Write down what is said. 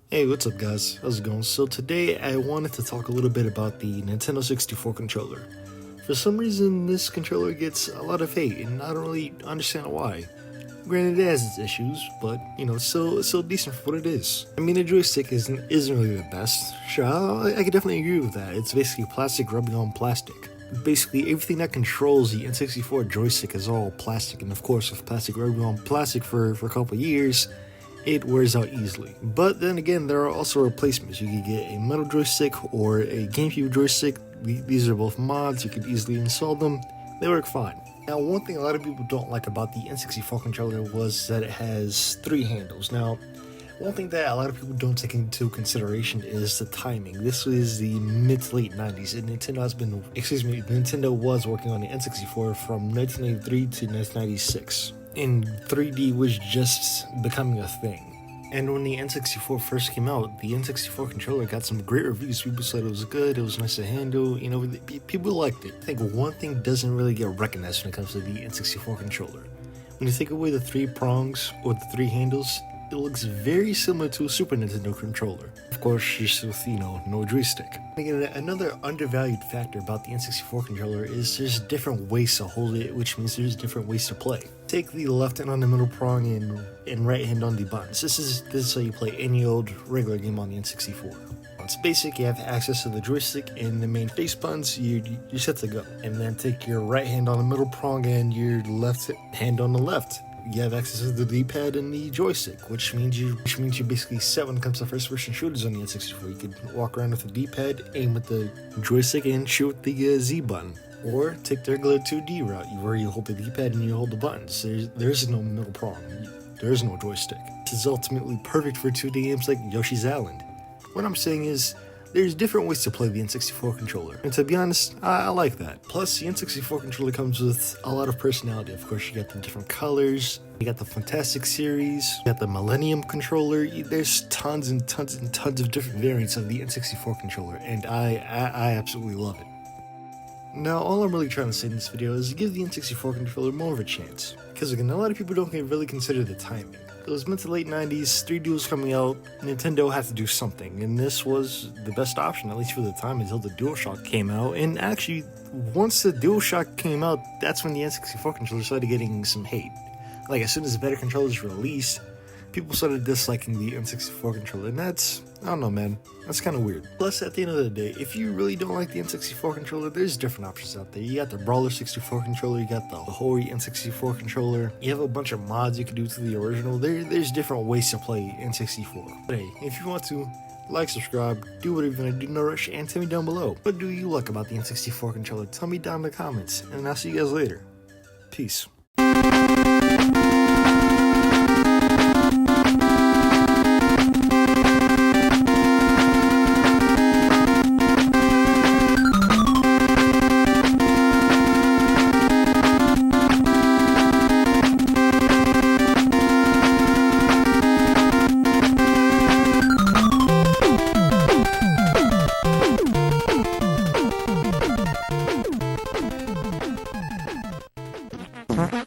Hey, what's up, guys? How's it going? So, today I wanted to talk a little bit about the Nintendo 64 controller. For some reason, this controller gets a lot of hate, and I don't really understand why. Granted, it has its issues, but it's still decent for what it is. I mean, the joystick isn't really the best. Sure, I can definitely agree with that. It's basically plastic rubbing on plastic. Basically, everything that controls the N64 joystick is all plastic, and of course, with plastic rubbing on plastic for a couple years, it wears out easily. But then again, there are also replacements. You could get a metal joystick or a GameCube joystick. These are both mods, you could easily install them. They work fine. Now, one thing a lot of people don't like about the N64 controller was that it has 3 handles. Now, one thing that a lot of people don't take into consideration is the timing. This was the mid to late 90s, and Nintendo was working on the N64 from 1993 to 1996. And 3D was just becoming a thing. And when the N64 first came out, the N64 controller got some great reviews. People said it was good, it was nice to handle, people liked it. I think one thing doesn't really get recognized when it comes to the N64 controller. When you take away the 3 prongs or the 3 handles, it looks very similar to a Super Nintendo controller. Of course, just with, no joystick. Again, another undervalued factor about the N64 controller is there's different ways to hold it, which means there's different ways to play. Take the left hand on the middle prong and right hand on the buttons. This is how you play any old regular game on the N64. It's basic, you have access to the joystick and the main face buttons, you're set to go. And then take your right hand on the middle prong and your left hand on the left. You have access to the D-pad and the joystick, which means you're basically set when it comes to first-person shooters on the N64. You could walk around with the D-pad, aim with the joystick, and shoot with the Z button. Or take the regular 2D route, where you hold the D-pad and you hold the buttons. There's no middle prong. There is no joystick. This is ultimately perfect for 2D games like Yoshi's Island. What I'm saying is, there's different ways to play the N64 controller, and to be honest, I like that. Plus, the N64 controller comes with a lot of personality. Of course, you got the different colors, you got the Fantastic series, you got the Millennium controller. There's tons and tons and tons of different variants of the N64 controller, and I absolutely love it. Now, all I'm really trying to say in this video is give the N64 controller more of a chance, because again, a lot of people don't really consider the timing. It was mid to late 90s, 3D was coming out, Nintendo had to do something, and this was the best option, at least for the time, until the DualShock came out. And actually, once the DualShock came out, that's when the N64 controller started getting some hate. Like, as soon as the better controllers released, people started disliking the N64 controller, and that's, I don't know, man, that's kind of weird. Plus, at the end of the day, if you really don't like the N64 controller, there's different options out there. You got the Brawler 64 controller, you got the Hori N64 controller, you have a bunch of mods you can do to the original. There's different ways to play N64. But hey, if you want to, like, subscribe, do whatever you're gonna do, no rush, and tell me down below, what do you like about the N64 controller? Tell me down in the comments, and I'll see you guys later. Peace. Huh?